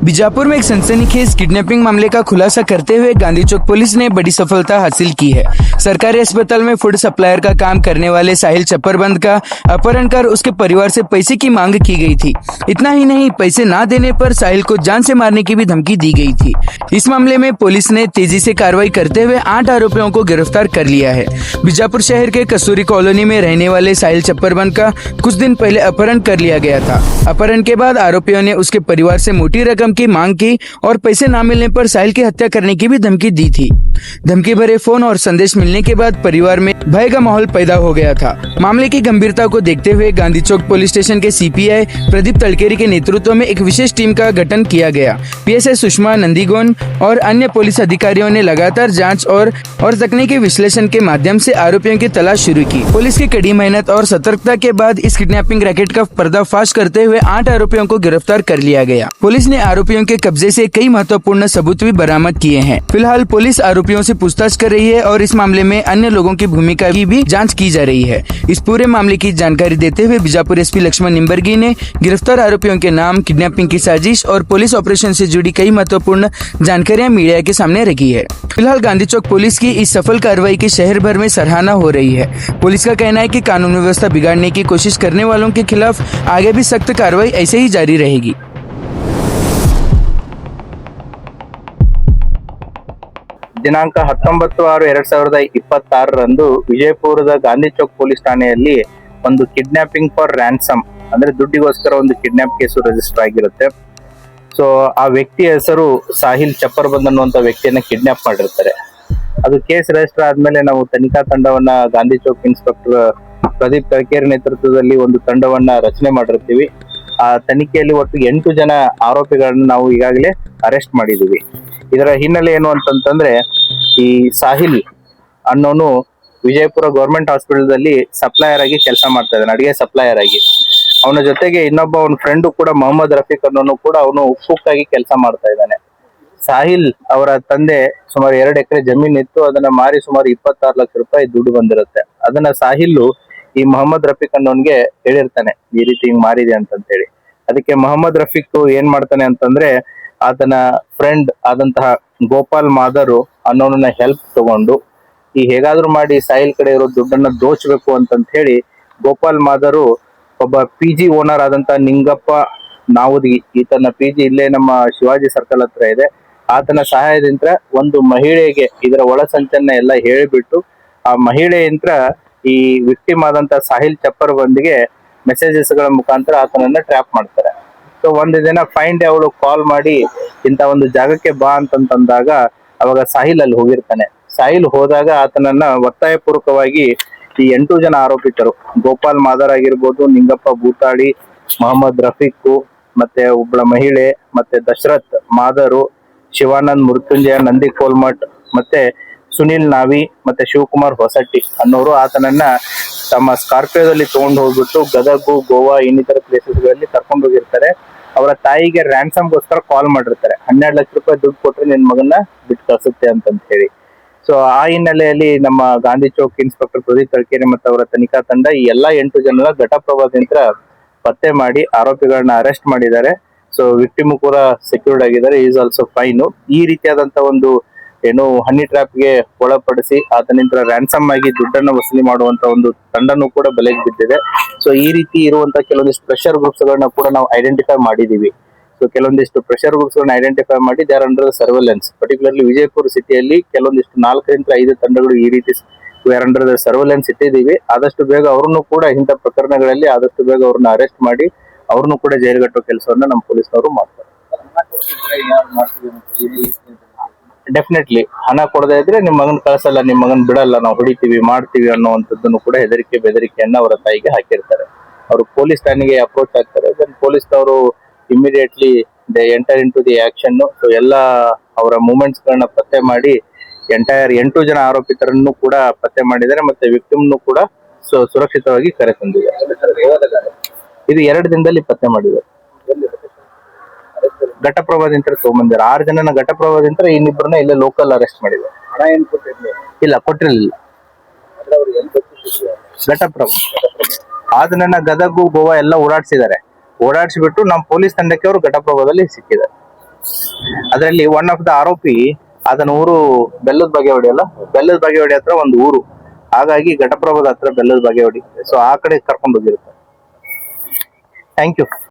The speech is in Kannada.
बीजापुर में एक सनसनीखेज किडनैपिंग मामले का खुलासा करते हुए गांधी चौक पुलिस ने बड़ी सफलता हासिल की है। सरकारी अस्पताल में फूड सप्लायर का काम करने वाले साहिल चप्परबंद का अपहरण कर उसके परिवार से पैसे की मांग की गई थी। इतना ही नहीं, पैसे ना देने पर साहिल को जान से मारने की भी धमकी दी गई थी। इस मामले में पुलिस ने तेजी से कार्रवाई करते हुए 8 आरोपियों को गिरफ्तार कर लिया है। बीजापुर शहर के कसूरी कॉलोनी में रहने वाले साहिल चप्परबंद का कुछ दिन पहले अपहरण कर लिया गया था। अपहरण के बाद आरोपियों ने उसके परिवार से मोटी रकम की मांग की और पैसे ना मिलने पर साहिल की हत्या करने की भी धमकी दी थी। धमकी भरे फोन और संदेश मिलने के बाद परिवार में भय का माहौल पैदा हो गया था। मामले की गंभीरता को देखते हुए गांधी चौक पुलिस स्टेशन के सीपीआई प्रदीप तलकेरी के नेतृत्व में एक विशेष टीम का गठन किया गया। पीएसआई सुषमा नंदीगोन और अन्य पुलिस अधिकारियों ने लगातार जांच और तकनीकी विश्लेषण के माध्यम से आरोपियों की तलाश शुरू की। पुलिस की कड़ी मेहनत और सतर्कता के बाद इस किडनैपिंग रैकेट का पर्दाफाश करते हुए 8 आरोपियों को गिरफ्तार कर लिया गया। पुलिस ने आरोपियों के कब्जे से कई महत्वपूर्ण सबूत भी बरामद किए हैं। फिलहाल पुलिस आरोपियों से पूछताछ कर रही है और इस मामले में अन्य लोगों की भूमिका की भी जांच की जा रही है। इस पूरे मामले की जानकारी देते हुए बीजापुर एसपी लक्ष्मण निंबर्गी ने गिरफ्तार आरोपियों के नाम, किडनैपिंग की साजिश और पुलिस ऑपरेशन से जुड़ी कई महत्वपूर्ण जानकारियां मीडिया के सामने रखी है। फिलहाल गांधी चौक पुलिस की इस सफल कार्रवाई की शहर भर में सराहना हो रही है। पुलिस का कहना है कि कानून व्यवस्था बिगाड़ने की कोशिश करने वालों के खिलाफ आगे भी सख्त कार्रवाई ऐसे ही जारी रहेगी। ದಿನಾಂಕ 19/6/2026 ವಿಜಯಪುರದ ಗಾಂಧಿ ಚೌಕ್ ಪೊಲೀಸ್ ಠಾಣೆಯಲ್ಲಿ ಒಂದು ಕಿಡ್ನಾಪಿಂಗ್ ಫಾರ್ ರ್ಯಾನ್ಸಮ್ ಅಂದ್ರೆ ದುಡ್ಡಿಗೋಸ್ಕರ ಒಂದು ಕಿಡ್ನಾಪ್ ಕೇಸು ರಿಜಿಸ್ಟರ್ ಆಗಿರುತ್ತೆ. ಸೊ ಆ ವ್ಯಕ್ತಿಯ ಹೆಸರು ಸಾಹಿಲ್ ಚಪ್ಪರ್ಬಂದ್ ಅನ್ನುವಂತ ವ್ಯಕ್ತಿಯನ್ನ ಕಿಡ್ನಾಪ್ ಮಾಡಿರ್ತಾರೆ. ಅದು ಕೇಸ್ ರಿಜಿಸ್ಟರ್ ಆದ್ಮೇಲೆ ನಾವು ತನಿಖಾ ತಂಡವನ್ನ ಗಾಂಧಿ ಚೌಕ್ ಇನ್ಸ್ಪೆಕ್ಟರ್ ಪ್ರದೀಪ್ ತಳಕೇರಿ ನೇತೃತ್ವದಲ್ಲಿ ಒಂದು ತಂಡವನ್ನ ರಚನೆ ಮಾಡಿರ್ತೀವಿ. ಆ ತನಿಖೆಯಲ್ಲಿ ಒಟ್ಟು 8 ಜನ ಆರೋಪಿಗಳನ್ನ ನಾವು ಈಗಾಗಲೇ ಅರೆಸ್ಟ್ ಮಾಡಿದೀವಿ. ಇದರ ಹಿನ್ನೆಲೆ ಏನು ಅಂತಂತಂದ್ರೆ, ಈ ಸಾಹಿಲ್ ಅನ್ನೋನು ವಿಜಯಪುರ ಗವರ್ಮೆಂಟ್ ಹಾಸ್ಪಿಟಲ್ ಸಪ್ಲೈಯರ್ ಆಗಿ ಕೆಲಸ ಮಾಡ್ತಾ ಇದ್ದಾನೆ, ಅಡಿಗೆ ಸಪ್ಲೈಯರ್ ಆಗಿ. ಅವನ ಜೊತೆಗೆ ಇನ್ನೊಬ್ಬ ಅವನ ಫ್ರೆಂಡ್ ಕೂಡ ಮೊಹಮ್ಮದ್ ರಫೀಕ್ ಅನ್ನೋನು ಕೂಡ ಅವನು ಕುಕ್ ಆಗಿ ಕೆಲಸ ಮಾಡ್ತಾ ಇದ್ದಾನೆ. ಸಾಹಿಲ್ ಅವರ ತಂದೆ ಸುಮಾರು 2 ಎಕರೆ ಜಮೀನ್ ಇತ್ತು, ಅದನ್ನ ಮಾರಿ ಸುಮಾರು 26 ಲಕ್ಷ ರೂಪಾಯಿ ದುಡ್ಡು ಬಂದಿರುತ್ತೆ. ಅದನ್ನ ಸಾಹಿಲ್ ಈ ಮೊಹಮ್ಮದ್ ರಫೀಕ್ ಅನ್ನೋನ್ಗೆ ಹೇಳಿರ್ತಾನೆ, ಈ ರೀತಿ ಹಿಂಗ್ ಮಾರಿದೆ ಅಂತ ಹೇಳಿ. ಅದಕ್ಕೆ ಮೊಹಮ್ಮದ್ ರಫೀಕ್ ಏನ್ ಮಾಡ್ತಾನೆ ಅಂತಂದ್ರೆ, ಆತನ ಫ್ರೆಂಡ್ ಆದಂತಹ ಗೋಪಾಲ್ ಮಾದರು ಅನ್ನೋನ ಹೆಲ್ಪ್ ತಗೊಂಡು ಈ ಹೇಗಾದ್ರೂ ಮಾಡಿ ಸಾಹಿಲ್ ಕಡೆ ಇರೋ ದುಡ್ಡನ್ನ ದೋಚಬೇಕು ಅಂತ ಹೇಳಿ ಗೋಪಾಲ್ ಮಾದರು ಒಬ್ಬ PG ಓನರ್ ಆದಂತಹ ನಿಂಗಪ್ಪ ನಾವುದಿ, ಈತನ PG ಇಲ್ಲೇ ನಮ್ಮ ಶಿವಾಜಿ ಸರ್ಕಲ್ ಹತ್ರ ಇದೆ. ಆತನ ಸಹಾಯದಿಂದ ಒಂದು ಮಹಿಳೆಗೆ ಇದರ ಒಳಸಂಚನ್ನ ಎಲ್ಲ ಹೇಳಿಬಿಟ್ಟು ಆ ಮಹಿಳೆಯಂತ್ರ ಈ ವಿಕ್ಟಿಮ್ ಆದಂತಹ ಸಾಹಿಲ್ ಚಪ್ಪರ್ಬಂದ್ಗೆ ಮೆಸೇಜಸ್ ಗಳ ಮುಖಾಂತರ ಆತನನ್ನ ಟ್ರ್ಯಾಪ್ ಮಾಡ್ತಾರೆ. ಸೊ ಒಂದು ದಿನ ಫೈಂಡ್ ಅವಳು ಕಾಲ್ ಮಾಡಿ ಇಂತ ಒಂದು ಜಾಗಕ್ಕೆ ಬಾ ಅಂತಂದಾಗ ಅವಾಗ ಸಾಹಿಲ್ ಅಲ್ಲಿ ಹೋಗಿರ್ತಾನೆ. ಸಾಹಿಲ್ ಹೋದಾಗ ಆತನನ್ನ ಒತ್ತಾಯ ಪೂರ್ವಕವಾಗಿ ಈ 8 ಜನ ಆರೋಪಿತರು, ಗೋಪಾಲ್ ಮಾದರ್ ಆಗಿರ್ಬೋದು, ನಿಂಗಪ್ಪ ಬೂತಾಳಿ, ಮೊಹಮ್ಮದ್ ರಫೀಕ್, ಮತ್ತೆ ಒಬ್ಬಳ ಮಹಿಳೆ, ಮತ್ತೆ ದಶರಥ್ ಮಾದರು, ಶಿವಾನಂದ್ ಮೃತ್ಯುಂಜಯ, ನಂದಿ ಕೋಲ್ಮಠ್, ಮತ್ತೆ ಸುನಿಲ್ ನಾವಿ, ಮತ್ತೆ ಶಿವಕುಮಾರ್ ಹೊಸಟ್ಟಿ ಅನ್ನೋರು ಆತನನ್ನ ತಮ್ಮ ಸ್ಕಾರ್ಪಿಯೋದಲ್ಲಿ ತಗೊಂಡು ಹೋಗ್ಬಿಟ್ಟು ಗದಗು, ಗೋವಾ ಇನ್ನಿತರ ಪ್ಲೇಸಸ್ ಗಳಲ್ಲಿ ಕರ್ಕೊಂಡು ಹೋಗಿರ್ತಾರೆ. ಅವರ ತಾಯಿಗೆ ರ್ಯಾನ್ಸಮ್ಗೋಸ್ಕರ ಕಾಲ್ ಮಾಡಿರ್ತಾರೆ, 12 ಲಕ್ಷ ರೂಪಾಯಿ ದುಡ್ಡು ಕೊಟ್ರೆ ನಿನ್ ಮಗನ್ನ ಬಿಟ್ಟು ಕಳ್ಸುತ್ತೆ ಅಂತ ಹೇಳಿ. ಸೊ ಆ ಹಿನ್ನೆಲೆಯಲ್ಲಿ ನಮ್ಮ ಗಾಂಧಿ ಚೌಕ್ ಇನ್ಸ್ಪೆಕ್ಟರ್ ಪ್ರದೀಪ್ ತಳಕೇರಿ ಮತ್ತು ಅವರ ತನಿಖಾ ತಂಡ ಈ ಎಲ್ಲಾ 8 ಜನರ ಘಟಪ್ರಭಾವದಿಂದ ಪತ್ತೆ ಮಾಡಿ ಆರೋಪಿಗಳನ್ನ ಅರೆಸ್ಟ್ ಮಾಡಿದ್ದಾರೆ. ಸೊ ವಿಕ್ಟಿಮ್ ಕೂಡ ಸೆಕ್ಯೂರ್ಡ್ ಆಗಿದ್ದಾರೆ, ಈಸ್ ಆಲ್ಸೋ ಫೈನ್. ಈ ರೀತಿಯಾದಂತ ಒಂದು ಏನು ಹನಿ ಟ್ರ್ಯಾಪ್ ಗೆ ಒಳಪಡಿಸಿ ಆತನಿಂದ ರ್ಯಾನ್ಸಮ್ ಆಗಿ ದುಡ್ಡನ್ನು ವಸೂಲಿ ಮಾಡುವಂತ ಒಂದು ತಂಡನೂ ಕೂಡ ಬೆಲೆಗೆ ಬಿದ್ದಿದೆ. ಸೊ ಈ ರೀತಿ ಇರುವಂತ ಕೆಲವೊಂದಿಷ್ಟು ಪ್ರೆಷರ್ ಗ್ರೂಪ್ಸ್ ಗಳನ್ನ ಕೂಡ ನಾವು ಐಡೆಂಟಿಫೈ ಮಾಡಿದೀವಿ. ಸೊ ಕೆಲವೊಂದಿಷ್ಟು ಪ್ರೆಷರ್ ಗ್ರೂಪ್ಸ್ ಗಳನ್ನ ಐಡೆಂಟಿಫೈ ಮಾಡಿ they are under surveillance. Particularly Vijayapura ಸಿಟಿಯಲ್ಲಿ ಕೆಲವೊಂದಿಷ್ಟು 4 ರಿಂದ 5 ತಂಡಗಳು ಈ ರೀತಿ ಅಂಡರ್ ಸರ್ವೆಲೆನ್ಸ್ ಇಟ್ಟಿದ್ದೀವಿ. ಆದಷ್ಟು ಬೇಗ ಅವ್ರನ್ನು ಕೂಡ ಇಂಥ ಪ್ರಕರಣಗಳಲ್ಲಿ ಆದಷ್ಟು ಬೇಗ ಅವ್ರನ್ನ ಅರೆಸ್ಟ್ ಮಾಡಿ ಅವ್ರನ್ನು ಕೂಡ ಜೈಲ್ಗಟ್ಟೋ ಕೆಲಸವನ್ನ ನಮ್ಮ ಪೊಲೀಸ್ನವರು ಮಾಡ್ತಾರೆ. ಡೆಫಿನೆಟ್ಲಿ ಹಣ ಕೊಡದೇ ಇದ್ರೆ ನಿಮ್ ಮಗನ್ ಕಳ್ಸಲ್ಲ, ನಿಮ್ ಮಗನ್ ಬಿಡಲ್ಲ, ನಾವು ಹೊಡಿತೀವಿ ಮಾಡ್ತೀವಿ ಅನ್ನುವಂಥದ್ದನ್ನು ಕೂಡ ಹೆದರಿಕೆ ಬೆದರಿಕೆಯನ್ನ ಅವರ ತಾಯಿಗೆ ಹಾಕಿರ್ತಾರೆ. ಅವರು ಪೊಲೀಸ್ ಠಾಣೆಗೆ ಅಪ್ರೋಚ್ ಆಗ್ತಾರೆ. ದೆನ್ ಪೊಲೀಸ್ನವರು immediately they enter in to the action. So ಎಲ್ಲ ಅವರ ಮೂವ್ಮೆಂಟ್ಸ್ ಗಳನ್ನ ಪತ್ತೆ ಮಾಡಿ ಎಂಟೈರ್ 8 ಜನ ಆರೋಪಿತರನ್ನು ಕೂಡ ಪತ್ತೆ ಮಾಡಿದ್ದಾರೆ, ಮತ್ತೆ ವಿಕ್ಟಿಮ್ನು ಕೂಡ ಸುರಕ್ಷಿತವಾಗಿ ಕರೆ ತಂದಿದ್ದಾರೆ. ಇದು 2 ದಿನದಲ್ಲಿ ಪತ್ತೆ ಮಾಡಿದ್ದಾರೆ. ಘಟಪ್ರಭಾದಿಂದ ತಗೊಂಡ್ಬಂದಿದ್ದಾರೆ 6 ಜನನ ಘಟಪ್ರಭಾದಿಂದ, ಇನ್ನಿಬ್ಬರನ್ನ ಇಲ್ಲೇ ಲೋಕಲ್ ಅರೆಸ್ಟ್ ಮಾಡಿದ್ದಾರೆ. ಹಣ ಏನ್ ಕೊಟ್ಟಿರ್ಲಿಲ್ಲ? ಇಲ್ಲ, ಕೊಟ್ಟಿರ್ಲಿಲ್ಲ. ಘಟಪ್ರಭಾ ಅದನ್ನ ಗದಗು, ಗೋವಾ ಎಲ್ಲ ಓಡಾಡ್ಸಿದ್ದಾರೆ. ಓಡಾಡ್ಸಿಬಿಟ್ಟು ನಮ್ಮ ಪೊಲೀಸ್ ತಂಡಕ್ಕೆ ಅವರು ಘಟಪ್ರಭಾದಲ್ಲಿ ಸಿಕ್ಕಿದ್ದಾರೆ. ಅದರಲ್ಲಿ ಒನ್ ಆಫ್ ದ ಆರೋಪಿ ಅದನ್ನ ಊರು ಬೆಲ್ಲದ ಬಾಗೇವಾಡಿ ಅಲ್ಲ, ಬೆಲ್ಲದ ಬಾಗೇವಾಡಿ ಹತ್ರ ಒಂದು ಊರು, ಹಾಗಾಗಿ ಘಟಪ್ರಭಾದ ಹತ್ರ ಬೆಲ್ಲದ ಬಾಗೇವಾಡಿ, ಸೊ ಆ ಕಡೆ ಕರ್ಕೊಂಡು ಹೋಗಿರುತ್ತೆ. Thank you.